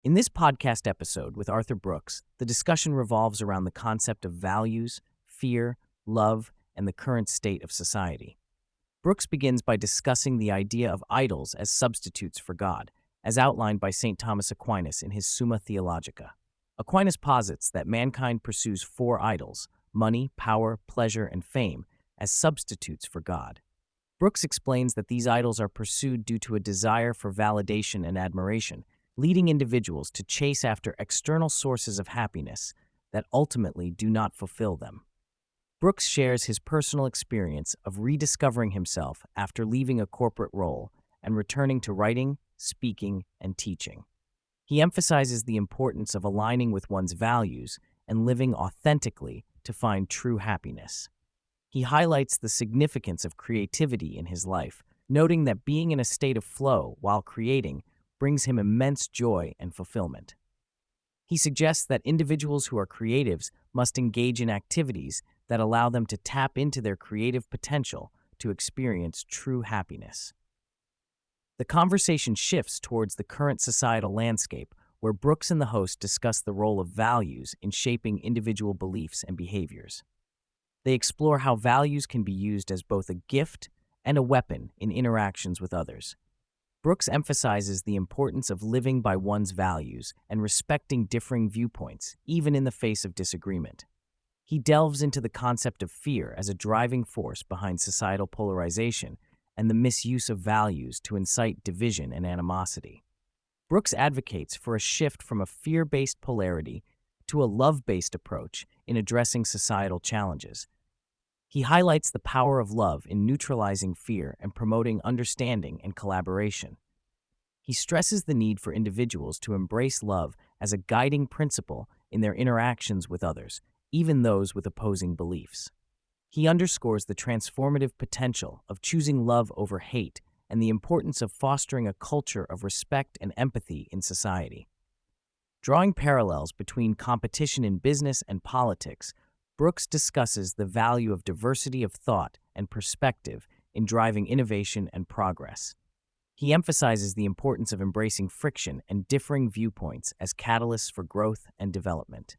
In this podcast episode with Arthur Brooks, the discussion revolves around the concept of values, fear, love, and the current state of society. Brooks begins by discussing the idea of idols as substitutes for God, as outlined by St. Thomas Aquinas in his Summa Theologica. Aquinas posits that mankind pursues four idols: money, power, pleasure, and fame, as substitutes for God. Brooks explains that these idols are pursued due to a desire for validation and admiration, leading individuals to chase after external sources of happiness that ultimately do not fulfill them. Brooks shares his personal experience of rediscovering himself after leaving a corporate role and returning to writing, speaking, and teaching. He emphasizes the importance of aligning with one's values and living authentically to find true happiness. He highlights the significance of creativity in his life, noting that being in a state of flow while creating brings him immense joy and fulfillment. He suggests that individuals who are creatives must engage in activities that allow them to tap into their creative potential to experience true happiness. The conversation shifts towards the current societal landscape, where Brooks and the host discuss the role of values in shaping individual beliefs and behaviors. They explore how values can be used as both a gift and a weapon in interactions with others. Brooks emphasizes the importance of living by one's values and respecting differing viewpoints, even in the face of disagreement. He delves into the concept of fear as a driving force behind societal polarization and the misuse of values to incite division and animosity. Brooks advocates for a shift from a fear-based polarity to a love-based approach in addressing societal challenges. He highlights the power of love in neutralizing fear and promoting understanding and collaboration. He stresses the need for individuals to embrace love as a guiding principle in their interactions with others, even those with opposing beliefs. He underscores the transformative potential of choosing love over hate and the importance of fostering a culture of respect and empathy in society. Drawing parallels between competition in business and politics, Brooks discusses the value of diversity of thought and perspective in driving innovation and progress. He emphasizes the importance of embracing friction and differing viewpoints as catalysts for growth and development.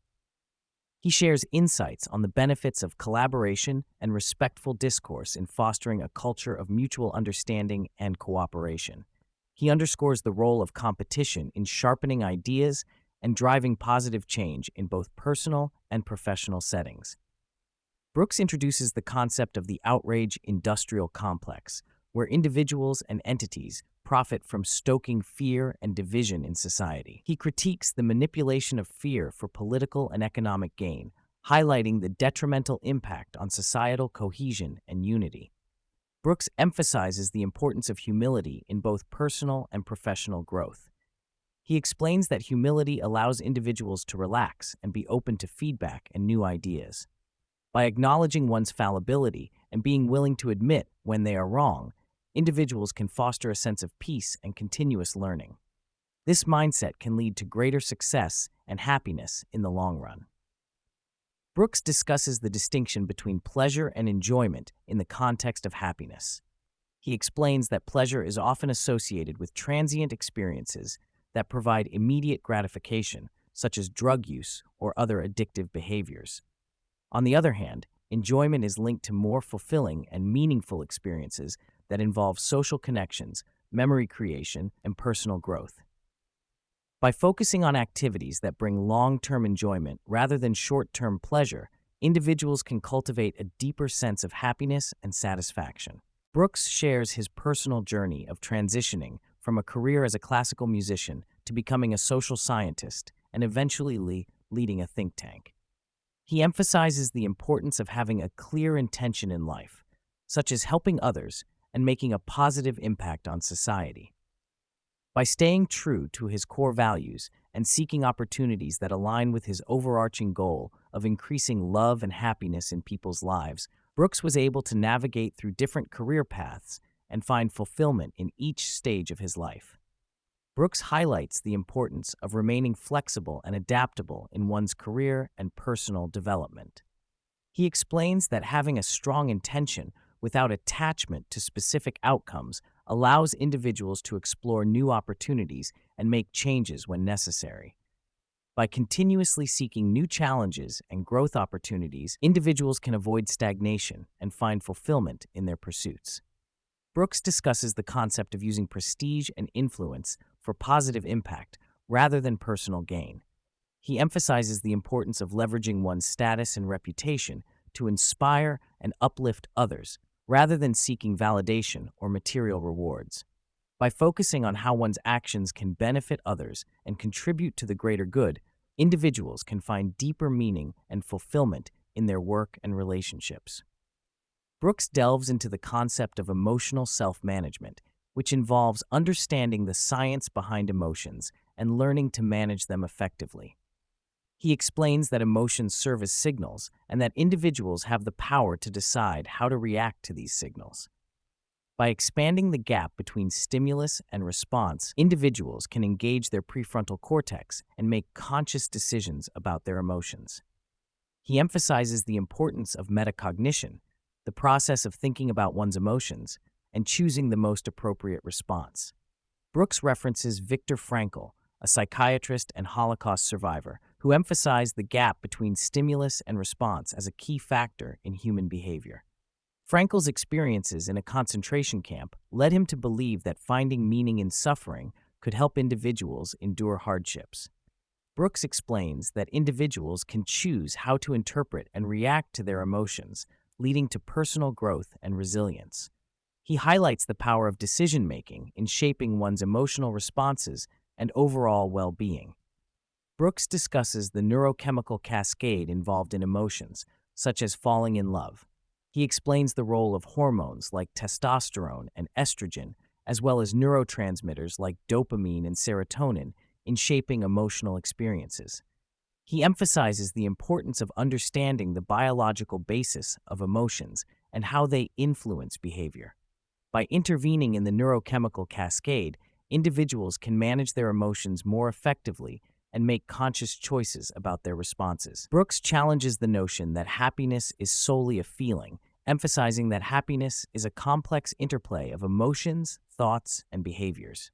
He shares insights on the benefits of collaboration and respectful discourse in fostering a culture of mutual understanding and cooperation. He underscores the role of competition in sharpening ideas and driving positive change in both personal and professional settings. Brooks introduces the concept of the outrage industrial complex, where individuals and entities profit from stoking fear and division in society. He critiques the manipulation of fear for political and economic gain, highlighting the detrimental impact on societal cohesion and unity. Brooks emphasizes the importance of humility in both personal and professional growth. He explains that humility allows individuals to relax and be open to feedback and new ideas. By acknowledging one's fallibility and being willing to admit when they are wrong, individuals can foster a sense of peace and continuous learning. This mindset can lead to greater success and happiness in the long run. Brooks discusses the distinction between pleasure and enjoyment in the context of happiness. He explains that pleasure is often associated with transient experiences that provide immediate gratification, such as drug use or other addictive behaviors. On the other hand, enjoyment is linked to more fulfilling and meaningful experiences that involve social connections, memory creation, and personal growth. By focusing on activities that bring long-term enjoyment rather than short-term pleasure, individuals can cultivate a deeper sense of happiness and satisfaction. Brooks shares his personal journey of transitioning from a career as a classical musician to becoming a social scientist and eventually leading a think tank. He emphasizes the importance of having a clear intention in life, such as helping others and making a positive impact on society. By staying true to his core values and seeking opportunities that align with his overarching goal of increasing love and happiness in people's lives, Brooks was able to navigate through different career paths and find fulfillment in each stage of his life. Brooks highlights the importance of remaining flexible and adaptable in one's career and personal development. He explains that having a strong intention without attachment to specific outcomes allows individuals to explore new opportunities and make changes when necessary. By continuously seeking new challenges and growth opportunities, individuals can avoid stagnation and find fulfillment in their pursuits. Brooks discusses the concept of using prestige and influence for positive impact rather than personal gain. He emphasizes the importance of leveraging one's status and reputation to inspire and uplift others, rather than seeking validation or material rewards. By focusing on how one's actions can benefit others and contribute to the greater good, individuals can find deeper meaning and fulfillment in their work and relationships. Brooks delves into the concept of emotional self-management, which involves understanding the science behind emotions and learning to manage them effectively. He explains that emotions serve as signals and that individuals have the power to decide how to react to these signals. By expanding the gap between stimulus and response, individuals can engage their prefrontal cortex and make conscious decisions about their emotions. He emphasizes the importance of metacognition, the process of thinking about one's emotions and choosing the most appropriate response. Brooks references Viktor Frankl, a psychiatrist and Holocaust survivor, who emphasized the gap between stimulus and response as a key factor in human behavior. Frankl's experiences in a concentration camp led him to believe that finding meaning in suffering could help individuals endure hardships. Brooks explains that individuals can choose how to interpret and react to their emotions, leading to personal growth and resilience. He highlights the power of decision-making in shaping one's emotional responses and overall well-being. Brooks discusses the neurochemical cascade involved in emotions, such as falling in love. He explains the role of hormones like testosterone and estrogen, as well as neurotransmitters like dopamine and serotonin, in shaping emotional experiences. He emphasizes the importance of understanding the biological basis of emotions and how they influence behavior. By intervening in the neurochemical cascade, individuals can manage their emotions more effectively and make conscious choices about their responses. Brooks challenges the notion that happiness is solely a feeling, emphasizing that happiness is a complex interplay of emotions, thoughts, and behaviors.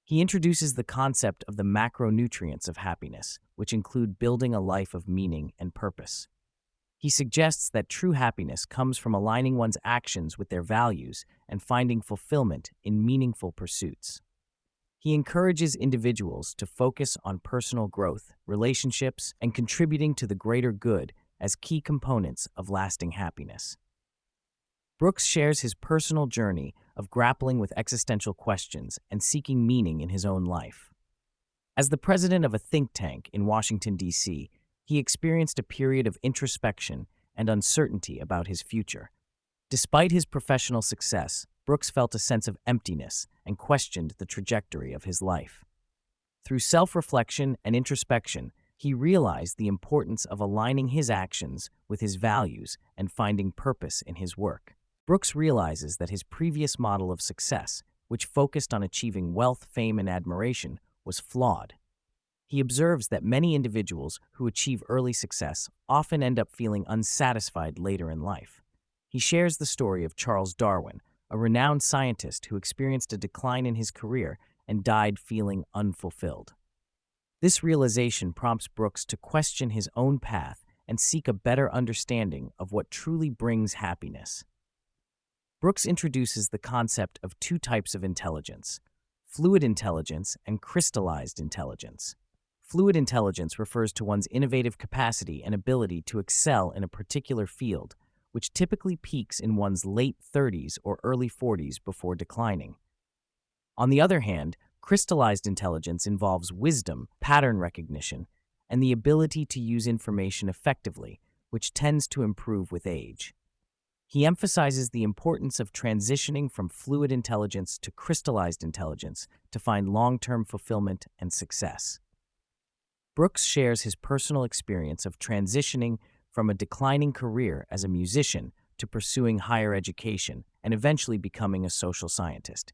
He introduces the concept of the macronutrients of happiness, which include building a life of meaning and purpose. He suggests that true happiness comes from aligning one's actions with their values and finding fulfillment in meaningful pursuits. He encourages individuals to focus on personal growth, relationships, and contributing to the greater good as key components of lasting happiness. Brooks shares his personal journey of grappling with existential questions and seeking meaning in his own life. As the president of a think tank in Washington, D.C., he experienced a period of introspection and uncertainty about his future. Despite his professional success, Brooks felt a sense of emptiness and questioned the trajectory of his life. Through self-reflection and introspection, he realized the importance of aligning his actions with his values and finding purpose in his work. Brooks realizes that his previous model of success, which focused on achieving wealth, fame, and admiration, was flawed. He observes that many individuals who achieve early success often end up feeling unsatisfied later in life. He shares the story of Charles Darwin, a renowned scientist who experienced a decline in his career and died feeling unfulfilled. This realization prompts Brooks to question his own path and seek a better understanding of what truly brings happiness. Brooks introduces the concept of two types of intelligence: fluid intelligence and crystallized intelligence. Fluid intelligence refers to one's innovative capacity and ability to excel in a particular field, which typically peaks in one's late 30s or early 40s before declining. On the other hand, crystallized intelligence involves wisdom, pattern recognition, and the ability to use information effectively, which tends to improve with age. He emphasizes the importance of transitioning from fluid intelligence to crystallized intelligence to find long-term fulfillment and success. Brooks shares his personal experience of transitioning from a declining career as a musician to pursuing higher education and eventually becoming a social scientist.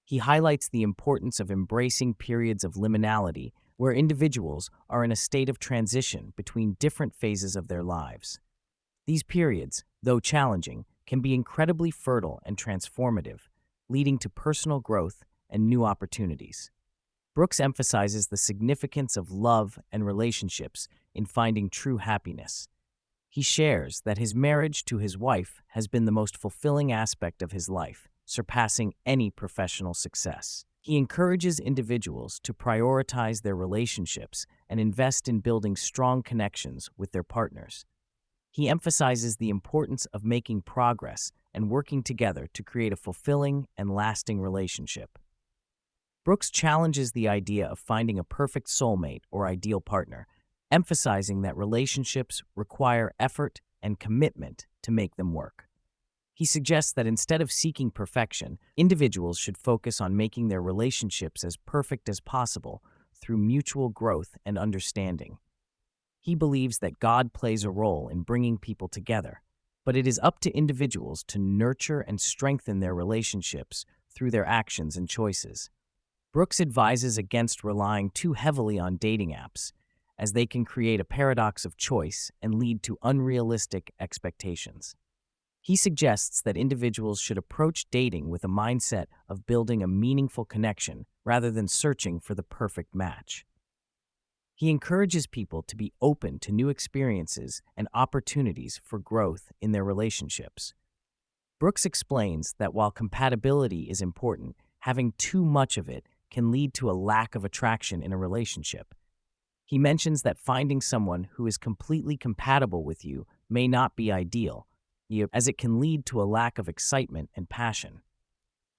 He highlights the importance of embracing periods of liminality where individuals are in a state of transition between different phases of their lives. These periods, though challenging, can be incredibly fertile and transformative, leading to personal growth and new opportunities. Brooks emphasizes the significance of love and relationships in finding true happiness. He shares that his marriage to his wife has been the most fulfilling aspect of his life, surpassing any professional success. He encourages individuals to prioritize their relationships and invest in building strong connections with their partners. He emphasizes the importance of making progress and working together to create a fulfilling and lasting relationship. Brooks challenges the idea of finding a perfect soulmate or ideal partner, emphasizing that relationships require effort and commitment to make them work. He suggests that instead of seeking perfection, individuals should focus on making their relationships as perfect as possible through mutual growth and understanding. He believes that God plays a role in bringing people together, but it is up to individuals to nurture and strengthen their relationships through their actions and choices. Brooks advises against relying too heavily on dating apps, as they can create a paradox of choice and lead to unrealistic expectations. He suggests that individuals should approach dating with a mindset of building a meaningful connection rather than searching for the perfect match. He encourages people to be open to new experiences and opportunities for growth in their relationships. Brooks explains that while compatibility is important, having too much of it can lead to a lack of attraction in a relationship. He mentions that finding someone who is completely compatible with you may not be ideal, as it can lead to a lack of excitement and passion.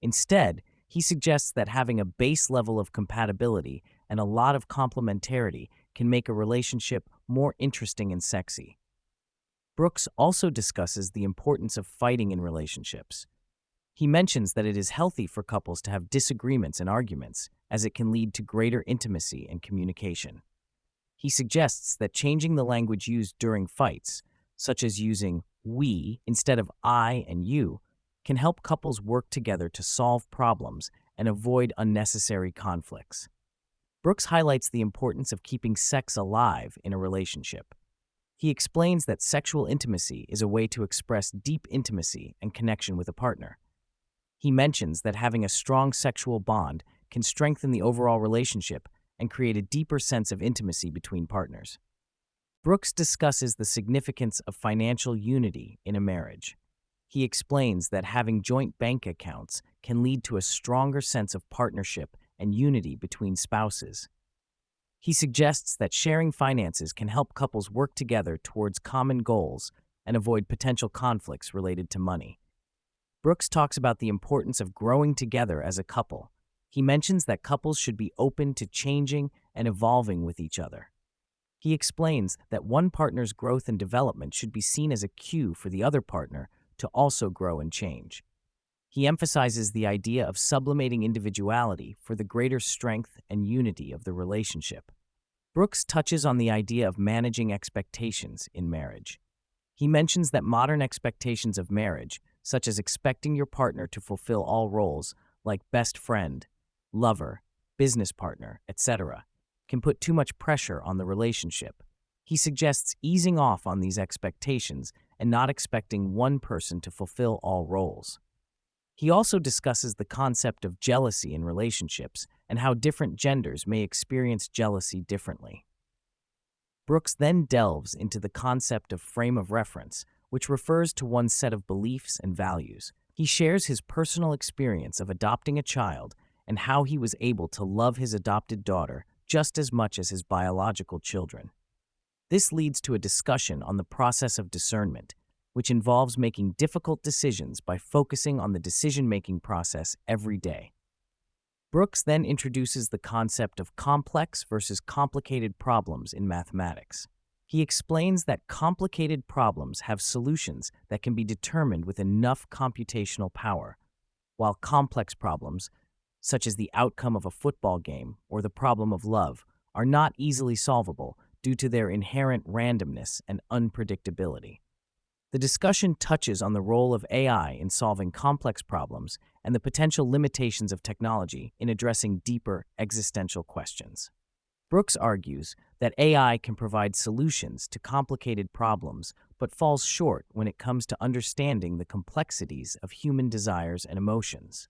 Instead, he suggests that having a base level of compatibility and a lot of complementarity can make a relationship more interesting and sexy. Brooks also discusses the importance of fighting in relationships. He mentions that it is healthy for couples to have disagreements and arguments, as it can lead to greater intimacy and communication. He suggests that changing the language used during fights, such as using we instead of I and you, can help couples work together to solve problems and avoid unnecessary conflicts. Brooks highlights the importance of keeping sex alive in a relationship. He explains that sexual intimacy is a way to express deep intimacy and connection with a partner. He mentions that having a strong sexual bond can strengthen the overall relationship and create a deeper sense of intimacy between partners. Brooks discusses the significance of financial unity in a marriage. He explains that having joint bank accounts can lead to a stronger sense of partnership and unity between spouses. He suggests that sharing finances can help couples work together towards common goals and avoid potential conflicts related to money. Brooks talks about the importance of growing together as a couple. He mentions that couples should be open to changing and evolving with each other. He explains that one partner's growth and development should be seen as a cue for the other partner to also grow and change. He emphasizes the idea of sublimating individuality for the greater strength and unity of the relationship. Brooks touches on the idea of managing expectations in marriage. He mentions that modern expectations of marriage, such as expecting your partner to fulfill all roles like best friend, lover, business partner, etc., can put too much pressure on the relationship. He suggests easing off on these expectations and not expecting one person to fulfill all roles. He also discusses the concept of jealousy in relationships and how different genders may experience jealousy differently. Brooks then delves into the concept of frame of reference, which refers to one's set of beliefs and values. He shares his personal experience of adopting a child and how he was able to love his adopted daughter just as much as his biological children. This leads to a discussion on the process of discernment, which involves making difficult decisions by focusing on the decision-making process every day. Brooks then introduces the concept of complex versus complicated problems in mathematics. He explains that complicated problems have solutions that can be determined with enough computational power, while complex problems, such as the outcome of a football game or the problem of love, are not easily solvable due to their inherent randomness and unpredictability. The discussion touches on the role of AI in solving complex problems and the potential limitations of technology in addressing deeper existential questions. Brooks argues that AI can provide solutions to complicated problems but falls short when it comes to understanding the complexities of human desires and emotions.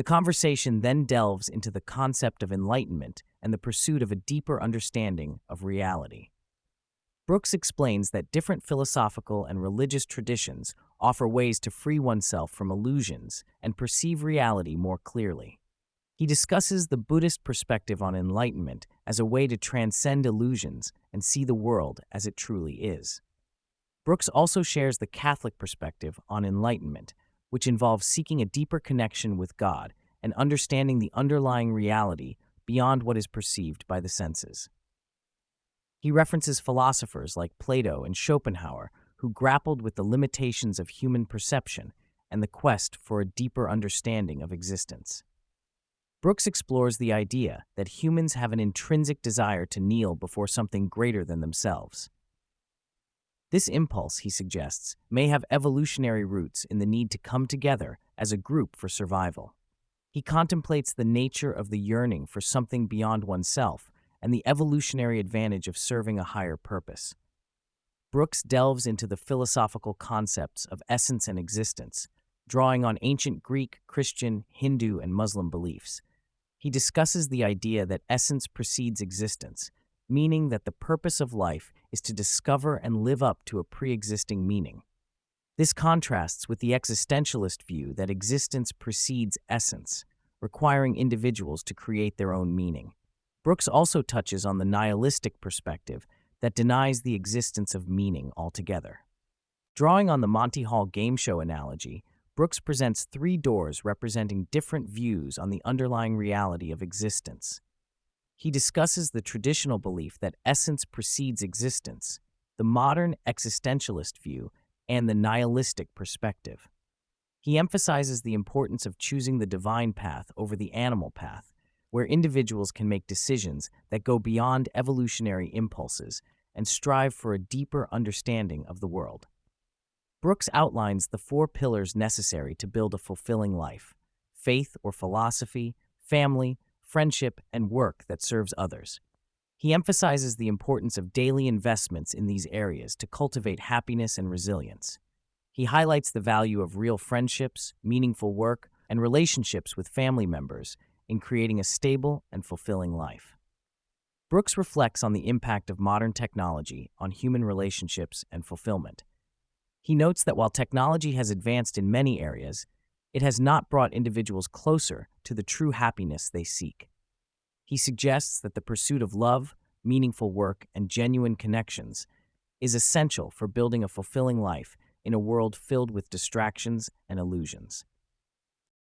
The conversation then delves into the concept of enlightenment and the pursuit of a deeper understanding of reality. Brooks explains that different philosophical and religious traditions offer ways to free oneself from illusions and perceive reality more clearly. He discusses the Buddhist perspective on enlightenment as a way to transcend illusions and see the world as it truly is. Brooks also shares the Catholic perspective on enlightenment, which involves seeking a deeper connection with God and understanding the underlying reality beyond what is perceived by the senses. He references philosophers like Plato and Schopenhauer who grappled with the limitations of human perception and the quest for a deeper understanding of existence. Brooks explores the idea that humans have an intrinsic desire to kneel before something greater than themselves. This impulse, he suggests, may have evolutionary roots in the need to come together as a group for survival. He contemplates the nature of the yearning for something beyond oneself and the evolutionary advantage of serving a higher purpose. Brooks delves into the philosophical concepts of essence and existence, drawing on ancient Greek, Christian, Hindu, and Muslim beliefs. He discusses the idea that essence precedes existence, meaning that the purpose of life is to discover and live up to a pre-existing meaning. This contrasts with the existentialist view that existence precedes essence, requiring individuals to create their own meaning. Brooks also touches on the nihilistic perspective that denies the existence of meaning altogether. Drawing on the Monty Hall game show analogy, Brooks presents three doors representing different views on the underlying reality of existence. He discusses the traditional belief that essence precedes existence, the modern existentialist view, and the nihilistic perspective. He emphasizes the importance of choosing the divine path over the animal path, where individuals can make decisions that go beyond evolutionary impulses and strive for a deeper understanding of the world. Brooks outlines the four pillars necessary to build a fulfilling life: faith or philosophy, family, friendship, and work that serves others. He emphasizes the importance of daily investments in these areas to cultivate happiness and resilience. He highlights the value of real friendships, meaningful work, and relationships with family members in creating a stable and fulfilling life. Brooks reflects on the impact of modern technology on human relationships and fulfillment. He notes that while technology has advanced in many areas, it has not brought individuals closer to the true happiness they seek. He suggests that the pursuit of love, meaningful work, and genuine connections is essential for building a fulfilling life in a world filled with distractions and illusions.